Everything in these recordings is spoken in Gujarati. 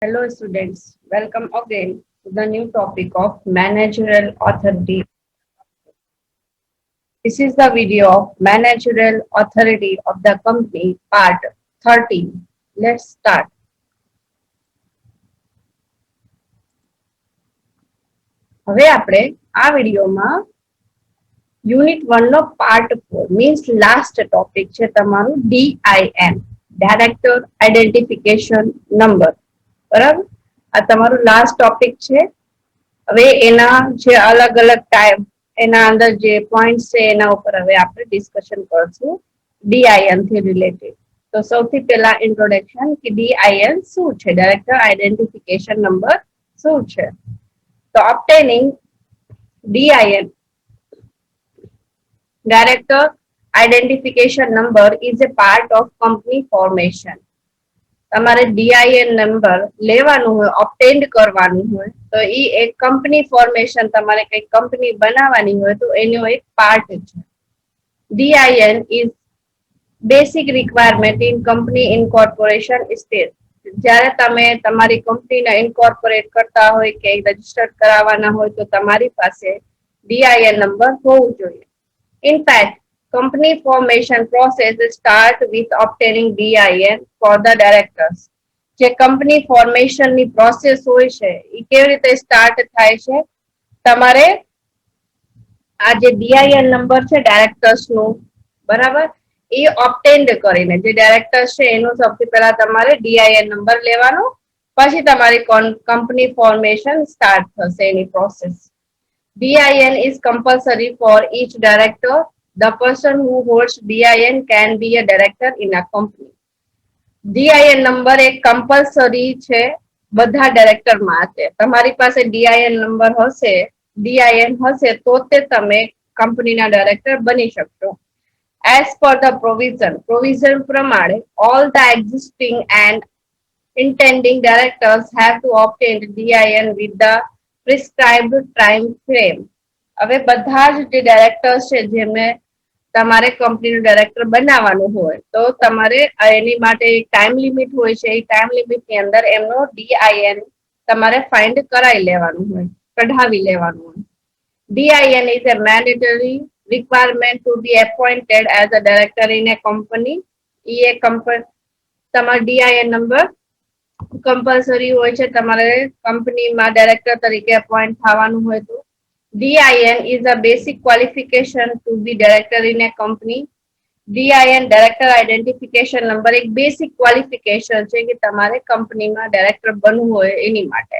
Hello students, welcome again to the new topic of managerial authority. This is the video of managerial authority of the company part 13. Let's start. હવે આપણે આ વિડીયોમાં યુનિટ 1 નો પાર્ટ 4 મીન્સ લાસ્ટ ટોપિક છે તમારું DIN ડાયરેક્ટર આઈડેન્ટિફિકેશન નંબર બરાબર આ તમારું લાસ્ટ ટોપિક છે હવે એના જે અલગ અલગ ટાઈપ એના અંદર જે પોઈન્ટ્સ છે એના ઉપર હવે આપણે ડિસ્કશન કરશું DIN થી રિલેટેડ તો સૌથી પહેલા ઇન્ટ્રોડક્શન કે DIN શું છે ડાયરેક્ટર આઈડેન્ટિફિકેશન નંબર શું છે તો obtaining DIN director identification number is a part of company formation તમારે DIN નંબર લેવાનું હોય ઓબ્ટેન્ડ કરવાનું હોય તો એ એક કંપની ફોર્મેશન તમારે કઈ કંપની બનાવવાની હોય તો એનો એક પાર્ટ છે DIN is basic requirement in company incorporation state જ્યારે તમે તમારી કંપનીને ઇન્કોર્પોરેટ કરતા હોય કે રજીસ્ટર કરાવવાના હોય તો તમારી પાસે DIN નંબર હોવું જોઈએ in fact company formation process start with obtaining DIN for the directors. જે કંપની ફોર્મેશન ની પ્રોસેસ હોય છે એ કેવી રીતે સ્ટાર્ટ થાય છે તમારે આ જે DIN નંબર છે ડાયરેક્ટર્સ નું બરાબર એ ઓબ્ટેન્ડ કરીને જે ડાયરેક્ટર્સ છે એનું સૌથી પહેલા તમારે DIN નંબર લેવાનો પછી તમારી કંપની ફોર્મેશન સ્ટાર્ટ થશે એની process DIN is compulsory for each director. The person who holds DIN can be a director in a company. DIN number એક કમ્પલસરી છે બધા ડાયરેક્ટર માટે તમારી પાસે DIN નંબર હશે DIN હશે તો તે તમે કંપનીના ડાયરેક્ટર બની શકશો as per the provision પ્રમાણે all the existing and intending directors have to obtain DIN with the prescribed time frame હવે બધા જ જે ડાયરેક્ટર્સ છે જેમને તમારે કંપનીનું ડાયરેક્ટર બનાવવાનું હોય તો તમારે એની માટે એક ટાઈમ લિમિટ હોય છે એ ટાઈમ લિમિટની અંદર એમનો DIN તમારે ફાઇન્ડ કરાવી લેવાનું હોય કઢાવી લેવાનું હોય DIN is a mandatory requirement to be appointed as a director in a company એ એક તમારો DIN નંબર કમ્પલસરી હોય છે તમારે કંપનીમાં ડાયરેક્ટર તરીકે અપોઇન્ટ થવાનું હોય તો DIN is a basic qualification to be director in a company. DIN director identification number એક basic qualification છે કે તમારે કંપનીમાં ડાયરેક્ટર બનવું હોય એની માટે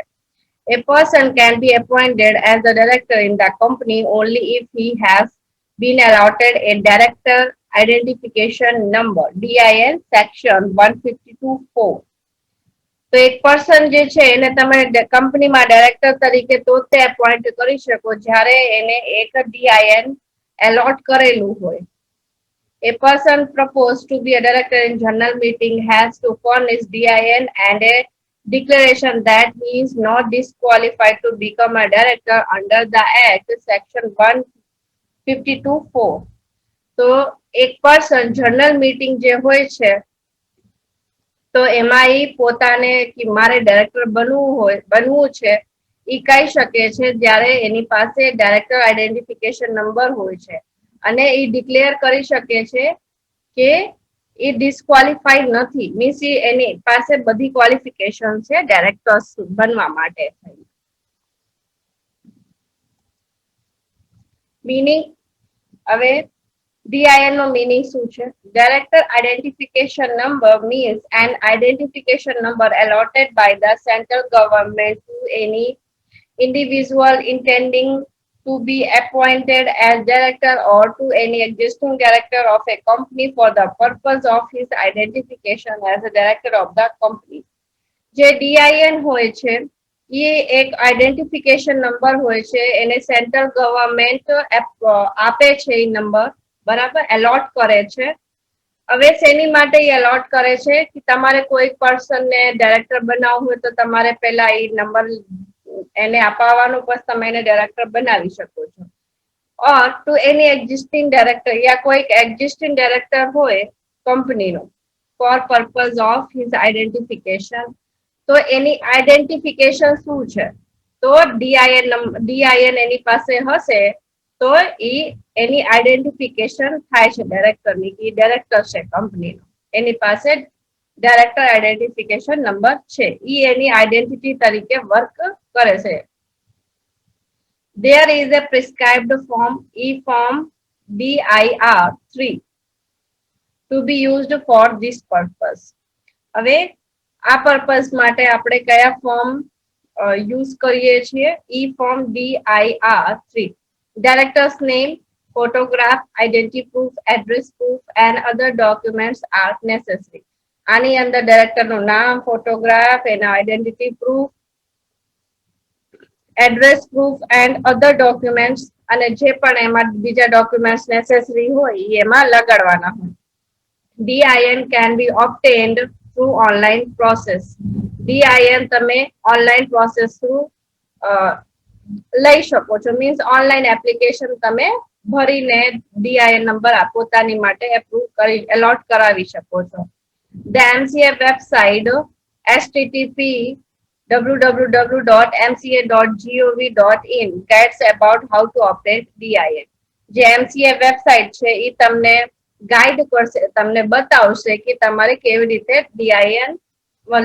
A person can be appointed as a director in the company only if he has been allotted a director identification number DIN section 152(4) તો એક પર્સન જે છે એને તમે કંપનીમાં ડાયરેક્ટર તરીકે તો તે એપોઇન્ટ કરી શકો જ્યારે એને એક DIN એલોટ કરેલું હોય A person proposed to be a director in general meeting has to furnish DIN and a declaration that he is not disqualified to become a director under the Act section 152(4) તો એક પર્સન જનરલ મીટિંગ જે હોય છે તો એમાં એ પોતાને કે મારે ડાયરેક્ટર બનવું છે એ કહી શકે છે જ્યારે એની પાસે ડાયરેક્ટર આઈડેન્ટિફિકેશન નંબર હોય છે અને એ ડિક્લેર કરી શકે છે કે એ ડિસ્ક્વોલિફાઈડ નથી મીન્સ એની પાસે બધી ક્વોલિફિકેશન છે ડાયરેક્ટર્સ બનવા માટે મીનિંગ હવે DIN no meaning શું છે Director Identification Number means an identification number allotted by the central government to any individual intending to be appointed as director or to any existing director of a company for the purpose of his identification as a director of the company. જે DIN હોય છે એ એક આઈડેન્ટિફિકેશન નંબર હોય છે એને સેન્ટ્રલ ગવર્મેન્ટ આપે છે એ નંબર બરાબર એલોટ કરે છે હવે શેની માટે એલોટ કરે છે કે તમારે કોઈ પર્સનને ડાયરેક્ટર બનાવવું હોય તો તમારે પહેલા એ નંબર એને અપાવવાનો પછી તમે એને ડાયરેક્ટર બનાવી શકો છો or to any existing director या कोई existing director होए कंपनी नो for purpose of his identification તો એની આઈડેન્ટિફિકેશન શું છે? તો ડીઆઈએન એની પાસે હશે તો એની આઈડેન્ટિફિકેશન થાય છે ડાયરેક્ટરની, કે ડાયરેક્ટર છે કંપનીનો, એની પાસે ડાયરેક્ટર આઈડેન્ટિફિકેશન નંબર છે, એની આઈડેન્ટિટી તરીકે વર્ક કરે છે. There is a prescribed form, E-form DIR3, to be used for this purpose. હવે આ પર્પઝ માટે આપણે કયા ફોર્મ યુઝ કરીએ છીએ? E-form DIR3. Director's name, photograph, identity proof, address proof and other documents are necessary. આની અંદર ડાયરેક્ટરનું નામ, ફોટોગ્રાફ, એના identity proof, address proof and other documents, અને જે પણ એમાં બીજા ડોક્યુમેન્ટ્સ નેસેસરી હોય એ એમાં લગાડવાના હોય. DIN can be obtained through online process. DIN તમે ઓનલાઈન પ્રોસેસ થ્રુ લઈ શકો છો, મીન્સ ઓનલાઈન એપ્લિકેશન તમે ભરીને DIN નંબર પોતાની માટે એપ્રુવ કરી એલોટ કરાવી શકો છો. The MCA website http www.mca.gov.in guides about how to obtain DIN. જે MCA વેબસાઇટ છે એ તમને ગાઈડ કરશે, તમને બતાવશે કે તમારે કેવી રીતે DIN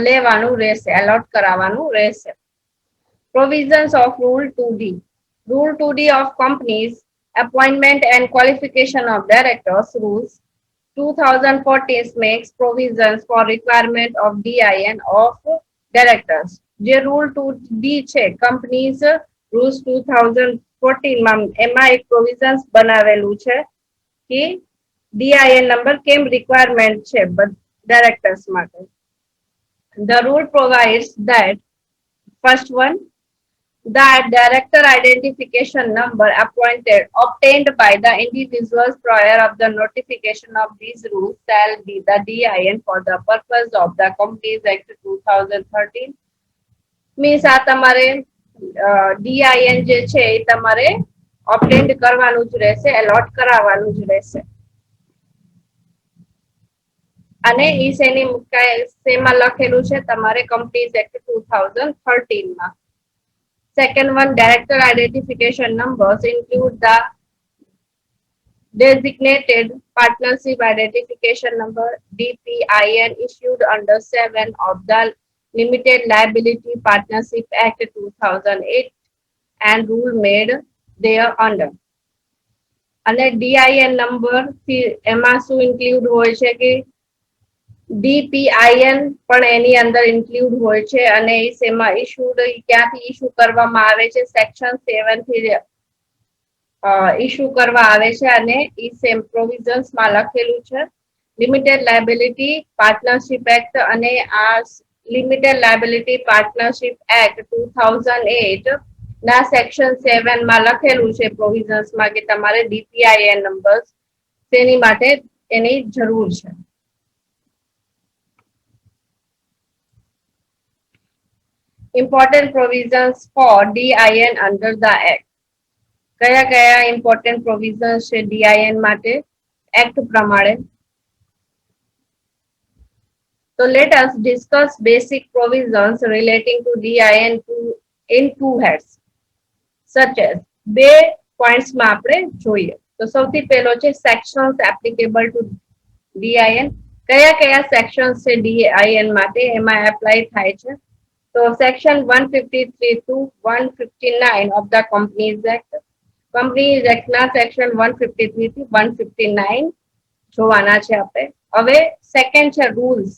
લેવાનું રહેશે, એલોટ કરાવવાનું રહેશે. Provisions of Rule 2D. Rule 2D of Companies, Appointment and Qualification of Directors Rules 2014 makes provisions for requirement of DIN of directors. જે રૂલ 2D છે કંપનીઝ રૂલ્સ 2014 માં એમાં એક પ્રોવિઝન્સ બનાવેલું છે કે DIN નંબર કેમ રિક્વાયરમેન્ટ છે ડાયરેક્ટર્સ માટે. The rule provides that first one, that director identification number obtained by the individuals prior of the notification of these rules shall be the DIN for the purpose of the Companies Act 2013. Means આ તમારે DIN જે છે એ તમારે ઓબ્ટેન્ડ કરવાનું જ રહેશે, એલોટ કરાવવાનું જ રહેશે. અને ઈ શેમાં લખેલું છે? તમારે કંપનીઝ એક્ટ 2013 માં. Second one, director identification numbers include the designated partnership identification number DPIN issued under 7 of the Limited Liability Partnership Act 2008 and rule made thereunder. અને DIN નંબર એમાં શું ઇન્ક્લુડ હોય છે કે DPIN પણ એની અંદર ઇન્ક્લુડ હોય છે, અને એ શેમાં ઇશ્યુડ ક્યાંથી ઇશ્યુ કરવામાં આવે છે? સેક્શન 7 થી ઇશ્યુ કરવા આવે છે, અને ઈ સેમ પ્રોવિઝન્સ માં લખેલું છે. લિમિટેડ લાયબિલિટી પાર્ટનરશિપ એક્ટ, અને આ લિમિટેડ લાયબિલિટી પાર્ટનરશિપ એક્ટ 2008 ના સેક્શન 7 માં લખેલું છે પ્રોવિઝન્સ માં કે તમારે DPIN નંબર તેની માટે એની જરૂર છે. Important provisions for DIN under the Act. કયા કયા ઇમ્પોર્ટન્ટ પ્રોવિઝન્સ છે DIN માટે એક્ટ પ્રમાણે? So let us discuss basic provisions relating to DIN in two heads, such as બે પોઈન્ટ્સ માં આપણે જોઈએ. તો સૌથી પહેલો છે સેક્શન્સ એપ્લિકેબલ ટુ DIN. કયા કયા સેક્શન્સ છે DIN માટે એમાં એપ્લાય થાય છે? તો section 153 to 159 of the Companies Act. Companies Act ના સેક્શન 153 થી 159 જોવાના છે આપણે. હવે સેકન્ડ છે rules.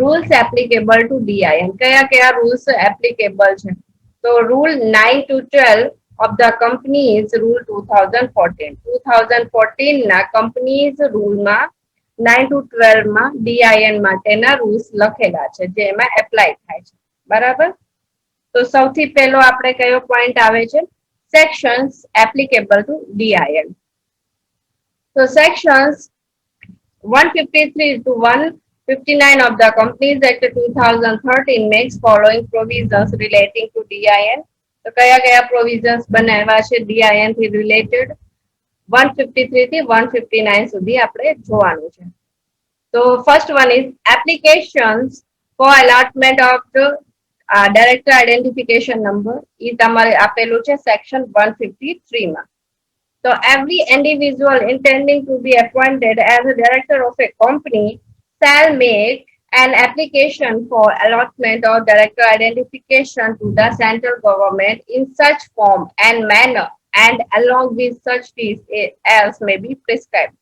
Rules applicable to DIN. કયા કયા રૂલ્સ એપ્લિકેબલ છે? તો rule 9 to 12 of the Companies Rule 2014. 2014 ના Companies Rule માં 9 to 12 માં DIN માટેના રૂલ્સ લખેલા છે જે એમાં એપ્લાય થાય છે. બરાબર? તો સૌથી પહેલો આપણે કયો પોઈન્ટ આવે છે? Sections applicable to DIN. તો sections 153 to 159 of the Companies Act 2013 makes following provisions relating to DIN. તો કયા કયા પ્રોવિઝન્સ બનાવ્યા છે DIN થી રિલેટેડ? 153 થી 159 સુધી આપણે જોવાનું છે. તો first one is applications for allotment of the director identification number એ તમારે આપેલું છે સેક્શન 153 માં. So every individual intending to be appointed as a director of a company shall make an application for allotment of director identification to the central government in such form and manner and along with such fees as may be prescribed.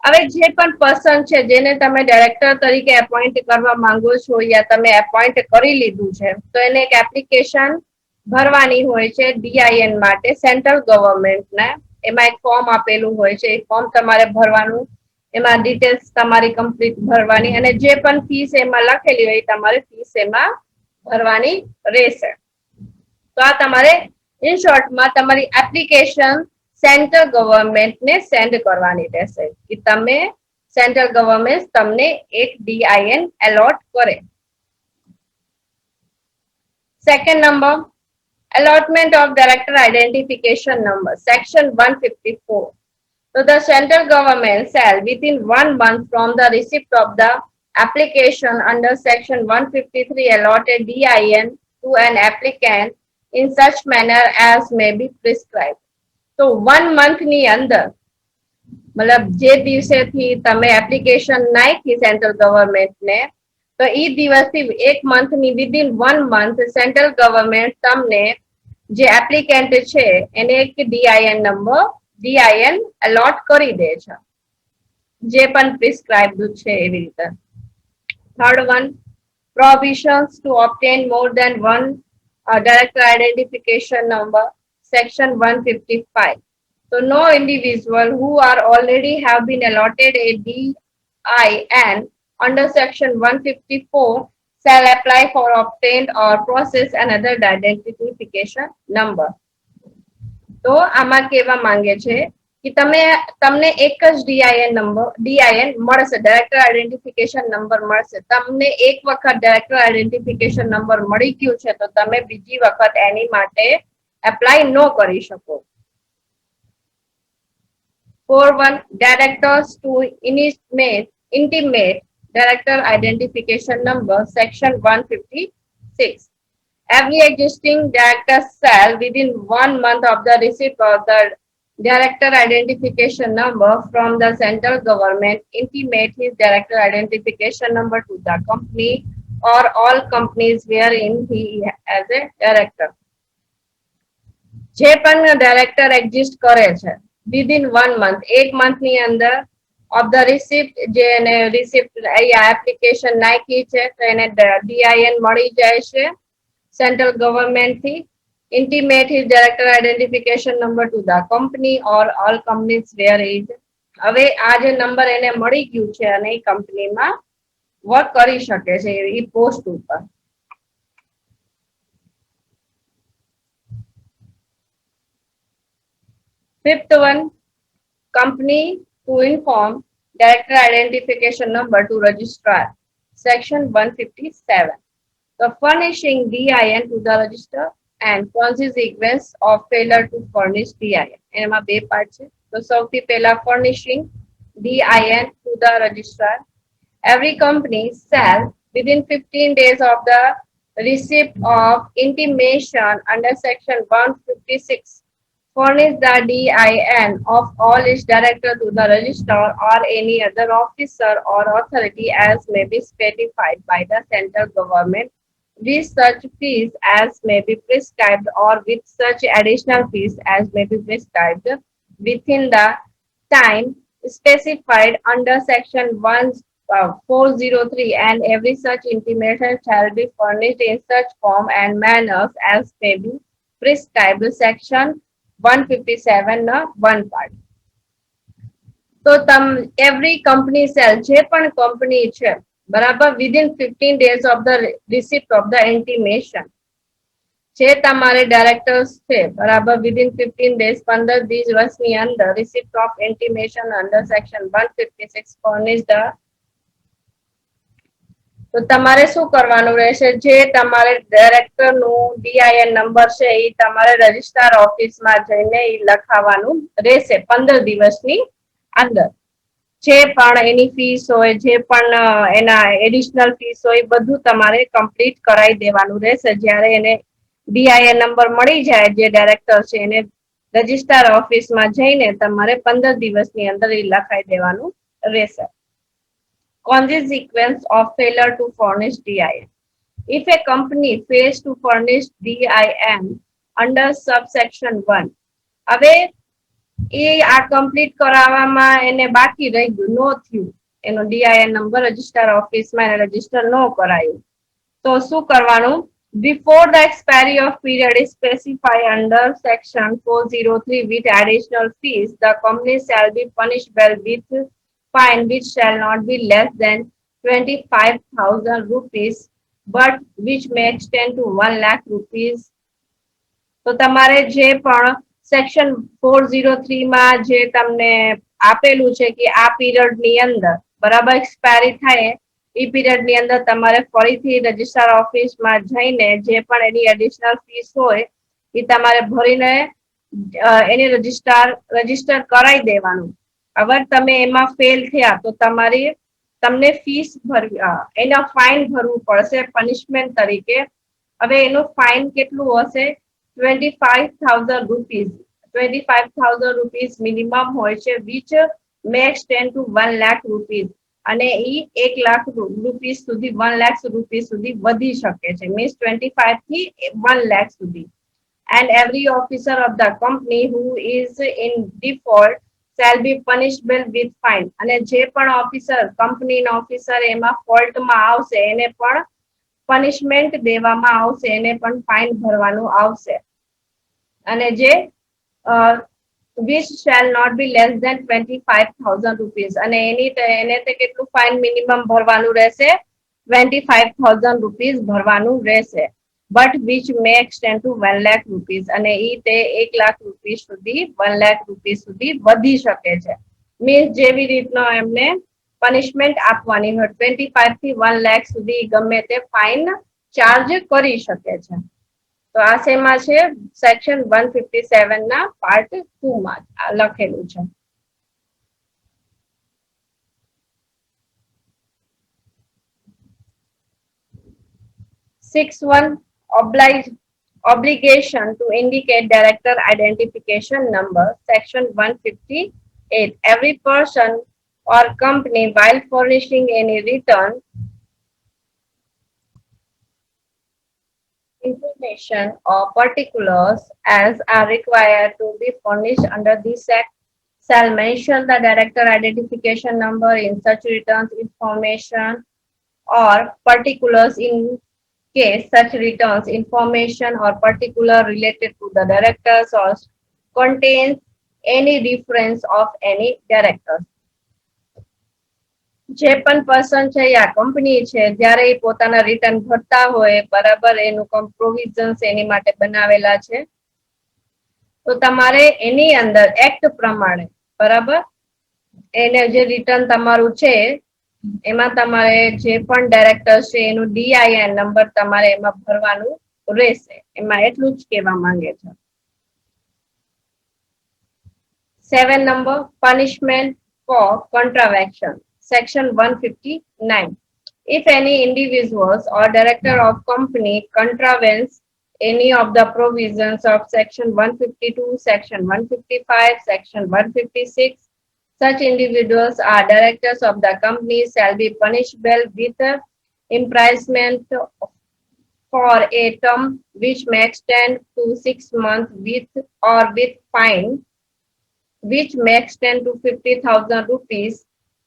હવે જે પણ પર્સન છે જેને તમે ડાયરેક્ટર તરીકે એપોઇન્ટ કરવા માંગો છો યા તમે એપોઇન્ટ કરી લીધું છે તો એને એક એપ્લિકેશન ભરવાની હોય છે ડીઆઈએન માટે સેન્ટ્રલ ગવર્મેન્ટને. એમાં એક ફોર્મ આપેલું હોય છે, એ ફોર્મ તમારે ભરવાનું, એમાં ડિટેલ્સ તમારી કમ્પ્લીટ ભરવાની અને જે પણ ફીસ એમાં લખેલી હોય તમારે ફીસ એમાં ભરવાની રહેશે. તો આ તમારે ઇન શોર્ટમાં તમારી એપ્લિકેશન સેન્ટ્રલ ગવર્મેન્ટને સેન્ડ કરવાની રહેશે કે તમે સેન્ટ્રલ ગવર્મેન્ટ તમને એક ડીઆઈએન એલોટ કરે. Second number, allotment of director identification number, section 154. So the central government shall within 1 month from the receipt of the application under section 153 allotted DIN to an applicant in such manner as may be prescribed. So 1 month ની અંદર મતલબ જે દિવસેથી તમે એપ્લિકેશન નાખી સેન્ટ્રલ ગવર્મેન્ટને તો એ દિવસથી 1 મંથની વિધિન 1 મંથ સેન્ટ્રલ ગવર્મેન્ટ તમને જે એપ્લિકેન્ટ છે એને એક ડીઆઈએન નંબર ડીઆઈએન એલોટ કરી દે છે જે પણ પ્રિસ્ક્રાઇબ્ડ છે એવી રીતે. Third one, prohibitions to obtain more than one director identification number, section 155. So no individual who are already have been allotted a DIN under section 154 shall apply for obtained or process another identification number. તો આમાં કેવા માંગે છે કે તમને એક જ ડીઆઈએન નંબર ડીઆઈએન મળશે, ડાયરેક્ટર આઈડેન્ટિફિકેશન નંબર મળશે. તમને એક વખત ડાયરેક્ટર આઈડેન્ટિફિકેશન નંબર મળી ગયું છે તો તમે બીજી વખત એની માટે એપ્લાય ન કરી શકો. 4.1 Directors to intimate director identification number, section 156. Every existing director shall within 1 month of the receipt of the director identification number from the central government intimate his director identification number to the company or all companies wherein he as a director. જે પણ ડાયરેક્ટર એક્ઝિસ્ટ કરે છે વિધિન 1 મંથ, 1 મંથની અંદર ઓફ ધ રિસિપ્ટ જે એને રિસિપ્ટ એપ્લિકેશન નાખી છે તો એને ડીઆઈએન મળી જાય છે સેન્ટ્રલ ગવર્મેન્ટ થી. intimate his director identification number to the company or all companies where is. હવે આ જે નંબર એને મળી ગયું છે અને એ કંપનીમાં વર્ક કરી શકે છે એ પોસ્ટ ઉપર. Fifth one, company to inform director identification number to registrar, section 157. So furnishing DIN to the register and consequence of failure to furnish DIN. એમાં બે પાર્ટ છે. તો સૌથી પહેલા furnishing DIN to the registrar. Every company shall within 15 days of the receipt of intimation under section 156 furnish the DIN of all its director to the registrar or any other officer or authority as may be specified by the central government with such fees as may be prescribed or with such additional fees as may be prescribed within the time specified under section 403 and every such intimation shall be furnished in such form and manners as may be prescribed, section 157 ના 1 part. તો every company shall જે પણ કંપની છે બરાબર within 15 days of the receipt of the intimation જે તમારે ડાયરેક્ટર્સ છે બરાબર within 15 days 15 દિવસની અંદર receipt of intimation under section 156 furnish the. તો તમારે શું કરવાનું રહેશે, જે તમારે ડાયરેક્ટર નું ડીઆઈએન નંબર છે એ તમારે રજિસ્ટ્રાર ઓફિસમાં જઈને એ લખાવવાનું રહેશે 15 દિવસની અંદર. જે પણ એની ફીસ હોય, જે પણ એના એડિશનલ ફીસ હોય, બધું તમારે કમ્પ્લીટ કરાવી દેવાનું રહેશે. જ્યારે એને ડીઆઈએન નંબર મળી જાય, જે ડાયરેક્ટર છે એને રજિસ્ટ્રાર ઓફિસમાં જઈને તમારે 15 દિવસની અંદર એ લખાઈ દેવાનું રહેશે. Consequence of failure to furnish DIN. If a company fails to furnish DIN under subsection 1, હવે એ આ કમ્પ્લીટ કરાવવામાં એને બાકી રહી ગયું, નો થયું, એનો ડીઆઈએન નંબર રજિસ્ટર ઓફિસમાં એને રજિસ્ટર ન કરાયું, તો શું કરવાનું? Before the expiry of period is specified under section 403 with additional fees, the company shall be punishable with fine which shall not be less than 25,000 rupees but which may extend to 1 lakh rupees. તો તમારે જે પણ સેક્શન 403 માં જે તમને આપેલું છે કે આ પીરિયડ ની અંદર બરાબર એક્સપાયરી થાય, એ પીરિયડ ની અંદર તમારે ફરીથી રજિસ્ટ્રાર ઓફિસમાં જઈને જે પણ એની એડિશનલ ફીસ હોય એ તમારે ભરીને એને રજિસ્ટર કરાવી દેવાનું. અગર તમે એમાં ફેલ થયા તો તમને ફીસ ભરવી, એના ફાઇન ભરવું પડશે પનિશમેન્ટ તરીકે. હવે એનું ફાઇન કેટલું હશે? 25,000 rupees. 25,000 rupees મિનિમમ હોય છે, which may extend to 1 lakh rupees. અને ઈ 1 લાખ રૂપીસ સુધી 1 લાખ રૂપીસ સુધી વધી શકે છે, મીન્સ 25 થી 1 લાખ સુધી. And every officer of the company who is in default shall be punishable with fine. અને જે પણ ઓફિસર, કંપનીના ઓફિસર એમાં ફોલ્ટમાં આવશે એને પણ પનિશમેન્ટ દેવામાં આવશે, એને પણ ફાઇન ભરવાનું આવશે. અને જે which shall not be less than 25,000 rupees. અને એને તે કેટલું ફાઇન મિનિમમ ભરવાનું રહેશે? 25,000 rupees ભરવાનું રહેશે. But which may extend to 1 lakh rupees. અને ઈ તે 1 લાખ રૂપિયા સુધી 1 લાખ રૂપિયા સુધી વધી શકે છે. મીન્સ જેવી રીતનો એમને પનિશમેન્ટ આપવાની હોય, 25 થી 1 લાખ સુધી ગમે તે ફાઇન ચાર્જ કરી શકે છે. તો આ શેમાં છે? સેક્શન 157 ના પાર્ટ 2 માં લખેલું છે. Obligation to indicate director identification number. Section 158. Every person or company while furnishing any return information or particulars as are required to be furnished under this act shall mention the director identification number in such returns information or particulars in case such returns information or particular related to the directors or contains any reference of any directors. જે પણ પર્સન છે યા કંપની છે, જ્યારે એ પોતાના રિટર્ન ભરતા હોય બરાબર, એનું પ્રોવિઝન્સ એની માટે બનાવેલા છે, તો તમારે એની અંદર એક્ટ પ્રમાણે બરાબર એને જે રિટર્ન તમારું છે એમાં તમારે જે પણ ડાયરેક્ટર છે એનું ડીઆઈએન નંબર તમારે એમાં ભરવાનું રહેશે. એમાં એટલું જ કહેવા માંગે છે. 7 number, punishment for contravention. Section 159. If any individuals or director of company contravenes any of the provisions of section 152, section 155, section 156, such individuals or directors of the company shall be punishable with imprisonment for a term which may extend to 6 months with fine which may extend to 50,000 rupees,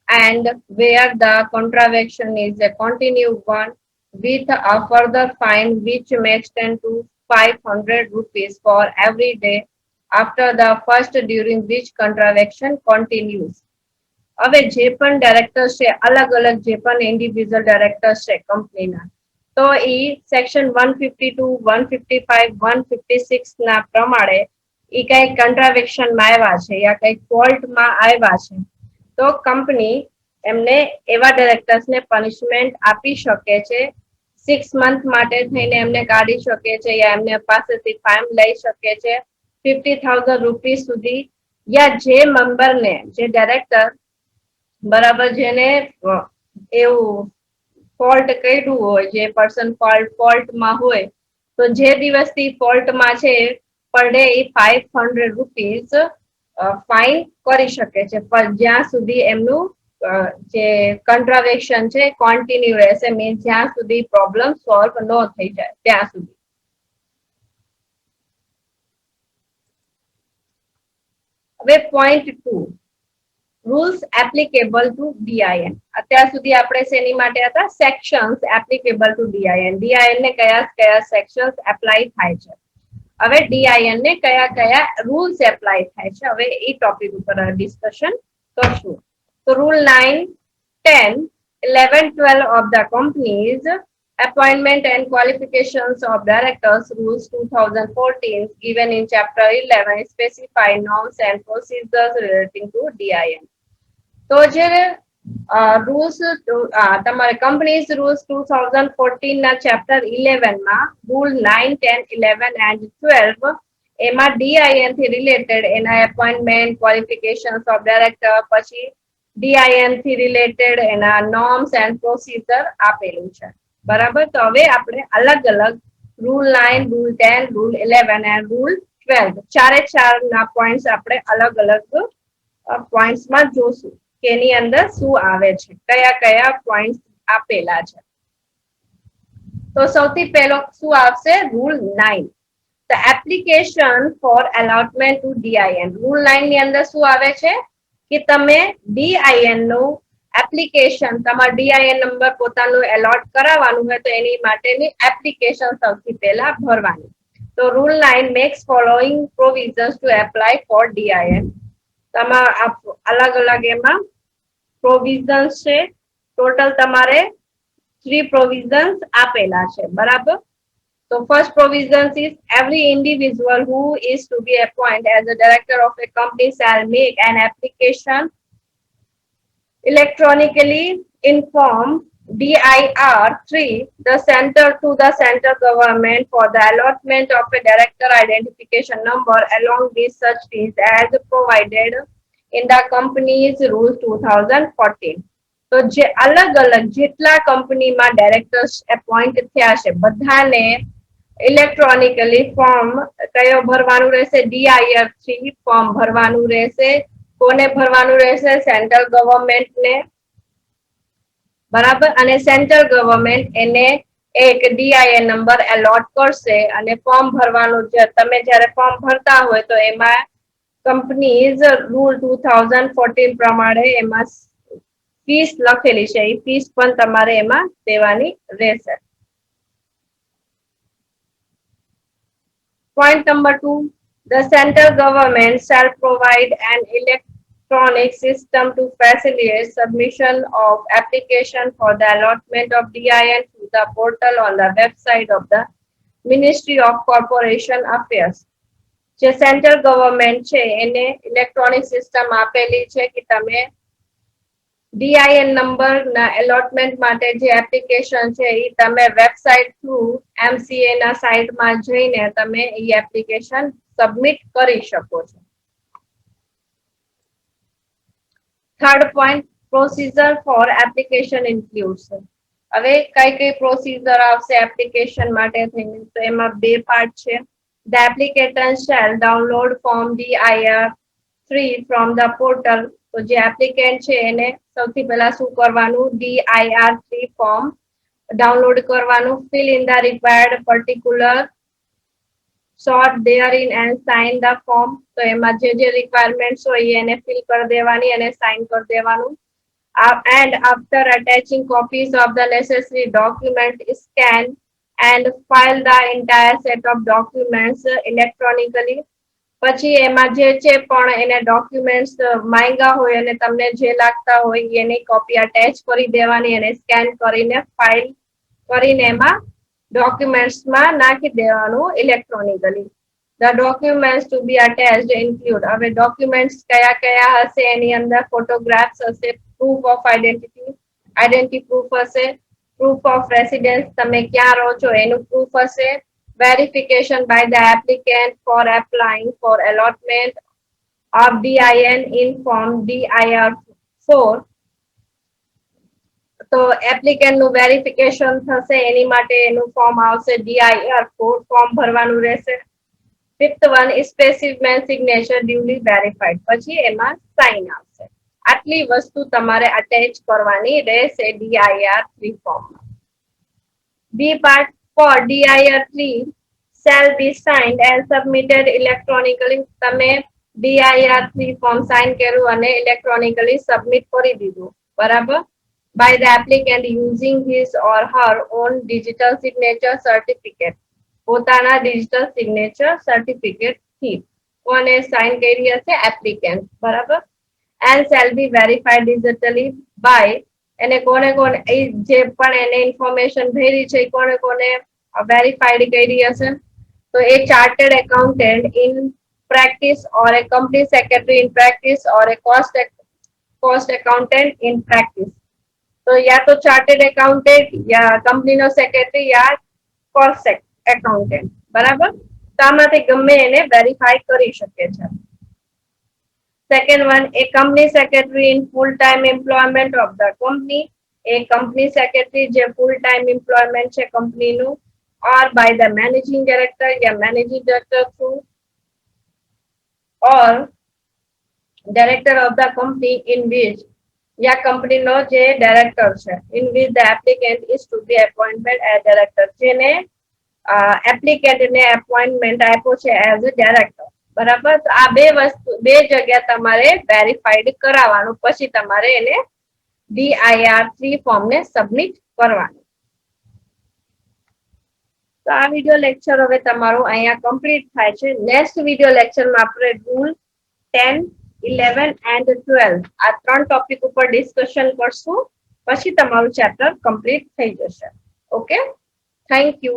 and where the contravention is a continued one, with a further fine which may extend to 500 rupees for every day after the first during which contravention continues. હવે જે પણ ડાયરેક્ટર છે, અલગ અલગ જે પણ ઇન્ડિવિજ્યુઅલ ડાયરેક્ટર છે કંપનીના, તો એ સેક્શન 152, 155, 156 ના પ્રમાણે એ કઈ કન્ટ્રાવેક્શનમાં આવ્યા છે યા કઈ ફોલ્ટમાં આવ્યા છે, તો કંપની એમને એવા ડાયરેક્ટર્સને પનિશમેન્ટ આપી શકે છે. 6 મંથ માટે થઈને એમને કાઢી શકે છે યા એમને પાસેથી ફાઇન લઈ શકે છે 50,000 રૂપીસ સુધી, યા જે મેમ્બરને, જે ડાયરેક્ટર બરાબર જેને એવું ફોલ્ટ કર્યું હોય, જે પર્સન ફોલ્ટમાં હોય, તો જે દિવસથી ફોલ્ટમાં છે પર ડે 500 રૂપીઝ ફાઇન કરી શકે છે, પણ જ્યાં સુધી એમનું જે કન્ટ્રાવેક્શન છે કોન્ટિન્યુ રહેશે, મીન્સ જ્યાં સુધી પ્રોબ્લેમ સોલ્વ ન થઈ જાય ત્યાં સુધી. હવે point 2, rules applicable to DIN. અત્યાર સુધી આપણે શેની માટે હતા? Sections applicable to DIN. DIN ને કયા કયા સેક્શન્સ એપ્લાય થાય છે. હવે ડીઆઈએન ને કયા કયા રૂલ્સ એપ્લાય થાય છે, હવે એ ટોપિક ઉપર ડિસ્કશન કરશું. તો rule 9, 10, 11, 12 of the company's appointment and qualifications of directors rules 2014 given in chapter 11 specify norms and procedures relating to DIN. તો જે રૂલ્સ તમારે કંપનીઝ રૂલ્સ 2014 ના ચેપ્ટર 11 માં રૂલ 9, 10, 11 and 12 એમાં ડીઆઈએન થી રિલેટેડ એના એપોઇન્ટમેન્ટ, ક્વોલિફિકેશન્સ ઓફ ડાયરેક્ટર, પછી ડીઆઈએન થી રિલેટેડ એના નોર્મ્સ એન્ડ પ્રોસીજર આપેલું છે. બરાબર, તો હવે આપણે અલગ અલગ rule 9, rule 10, rule 11 and rule 12 ચારે ચાર ના પોઈન્ટ્સ આપણે અલગ અલગ પોઈન્ટ્સમાં જોશું કે એની અંદર શું આવે છે, કયા કયા પોઈન્ટ આપેલા છે. તો સૌથી પહેલો શું આવશે? Rule 9, the application for allotment to DIN. Rule 9 ની અંદર શું આવે છે કે તમે ડીઆઈએન નું એપ્લિકેશન, તમારા ડીઆઈએન નંબર પોતાનું એલોટ કરાવવાનું હોય તો એની માટેની એપ્લિકેશન સૌથી પહેલા ભરવાની. તો rule 9 makes following provisions to apply for DIN. તમારા અલગ અલગ એમાં પ્રોવિઝન્સ છે, ટોટલ તમારે 3 પ્રોવિઝન્સ આપેલા છે. બરાબર, so first provision is every individual who is to be appointed as a director of a company shall make an application electronically inform DIR3 the center to the central government for the allotment of a director identification number along with such fees as provided in the company's rules 2014. તો જે અલગ અલગ જેટલા કંપનીમાં ડાયરેક્ટર્સ એપોઇન્ટ થયા છે બધાને ઇલેક્ટ્રોનિકલી ફોર્મ કયો ભરવાનું રહેશે? DIR3 ફોર્મ ભરવાનું રહેશે. કોને ભરવાનું રહેશે? સેન્ટ્રલ ગવર્મેન્ટને. બરાબર, અને સેન્ટ્રલ ગવર્મેન્ટ એને એક ડીઆઈએન નંબર એલોટ કરશે અને ફોર્મ ભરવાનું, તમે જ્યારે ફોર્મ ભરતા હોય તો એમાં કંપનીઝ રૂલ 2014 પ્રમાણે એમાં ફીસ લખેલી છે, એ ફીસ પણ તમારે એમાં દેવાની રહેશે. Point number 2, the central government shall provide an electronic system to facilitate submission of application for the allotment of DIN to the portal on the website of the Ministry of Corporation Affairs. જે સેન્ટ્રલ ગવર્મેન્ટ છે એને ઇલેક્ટ્રોનિક સિસ્ટમ આપેલી છે કે તમે ડીઆઈએન નંબર ના એલોટમેન્ટ માટે જે એપ્લિકેશન છે એ તમે વેબસાઇટ થ્રુ એમસીએ ના સાઇટમાં જઈને તમે એ એપ્લિકેશન સબમિટ કરી શકો છો. Third point, procedure for application includes. હવે કઈ કઈ પ્રોસીજર આવશે એપ્લિકેશન માટે થઈને? તો એમાં બે પાર્ટ છે. The applicant shall download form DIR3 from the portal. તો જે એપ્લિકેન્ટ છે એને સૌથી પહેલા શું કરવાનું? DIR3 ફોર્મ ડાઉનલોડ કરવાનું. Fill in the required particular short therein and sign the form. તો એમાં જે રિક્વાયરમેન્ટ્સ હોય એને ફિલ કરી દેવાની અને સાઇન કરી દેવાનું. And after attaching copies of the necessary document, scan and file the entire set of documents electronically. પછી એમાં જે છે પણ એને ડોક્યુમેન્ટ્સ માંગ્યા હોય અને તમને જે લાગતા હોય એની કોપી અટેચ કરી દેવાની અને સ્કેન કરીને ફાઇલ કરીને એમાં ડોક્યુમેન્ટ્સમાં નાખી દેવાનું electronically. The documents to be attached include, હવે ડોક્યુમેન્ટ્સ કયા કયા હશે? એની અંદર ફોટોગ્રાફ્સ હશે, proof of identity proof હશે, proof of residence, તમે ક્યાં રહો છો એનું proof હશે, verification by the applicant for applying for allotment of DIN in form DIR4 તો એપ્લિકેન્ટ નું વેરિફિકેશન થશે, એની માટે એનું ફોર્મ આવશે, DIR ફોર્મ ભરવાનું રહેશે. Fifth one specimen signature duly verified, પછી એમાં સાઇન આવશે. આટલી વસ્તુ તમારે અટેચ કરવાની રહેશે DIR3 ફોર્મમાં. B part for DIR3 shall be signed and submitted electronically. તમે DIR3 ફોર્મ સાઇન કર્યું અને ઇલેક્ટ્રોનિકલી સબમિટ કરી દીધું, બરાબર, by the applicant using his or her own digital signature certificate. પોતાના ડિજિટલ સિગ્નેચર સર્ટિફિકેટ થી કોને સાઇન કરી હશે? એપ્લિકેન્ટ, બરાબર. and shall be verified digitally by, એને કોને કોને જે પણ એને ઇન્ફોર્મેશન ભરી છે કોને કોને વેરીફાઈડ કરી હશે? તો એ chartered accountant in practice or a company secretary in practice or a cost accountant in practice. તો યા તો ચાર્ટર્ડ એકાઉન્ટન્ટ, યા કંપનીનો સેક્રેટરી, યા કોસ્ટ એકાઉન્ટન્ટ, બરાબર. તો આમાંથી ગમે એને વેરીફાઈ કરી શકે છે. Second one, A company secretary in full time employment of the company. A company secretary જે ફૂલ ટાઈમ એમ્પ્લોયમેન્ટ છે કંપનીનું, or by the managing director, या managing director through, or director of the company in which, या કંપનીનો જે ડાયરેક્ટર છે, in which the applicant is to be appointed as director, જેને એપ્લિકેન્ટને એપોઇન્ટમેન્ટ આપ્યો છે એઝ અ ડાયરેક્ટર, બરાબર. તો આ બે વસ્તુ, બે જગ્યા તમારે વેરીફાઈડ કરાવવાનું, પછી તમારે એને DIR3 ફોર્મને સબમિટ કરવાનું. તો આ વિડિયો લેક્ચર હવે તમારું અહીંયા કમ્પ્લીટ થાય છે. નેક્સ્ટ વિડિયો લેક્ચરમાં આપણે રૂલ 10, 11 and 12 આ ત્રણ ટોપિક ઉપર ડિસ્કશન કરશું, પછી તમારું ચેપ્ટર કમ્પ્લીટ થઈ જશે. Okay, thank you.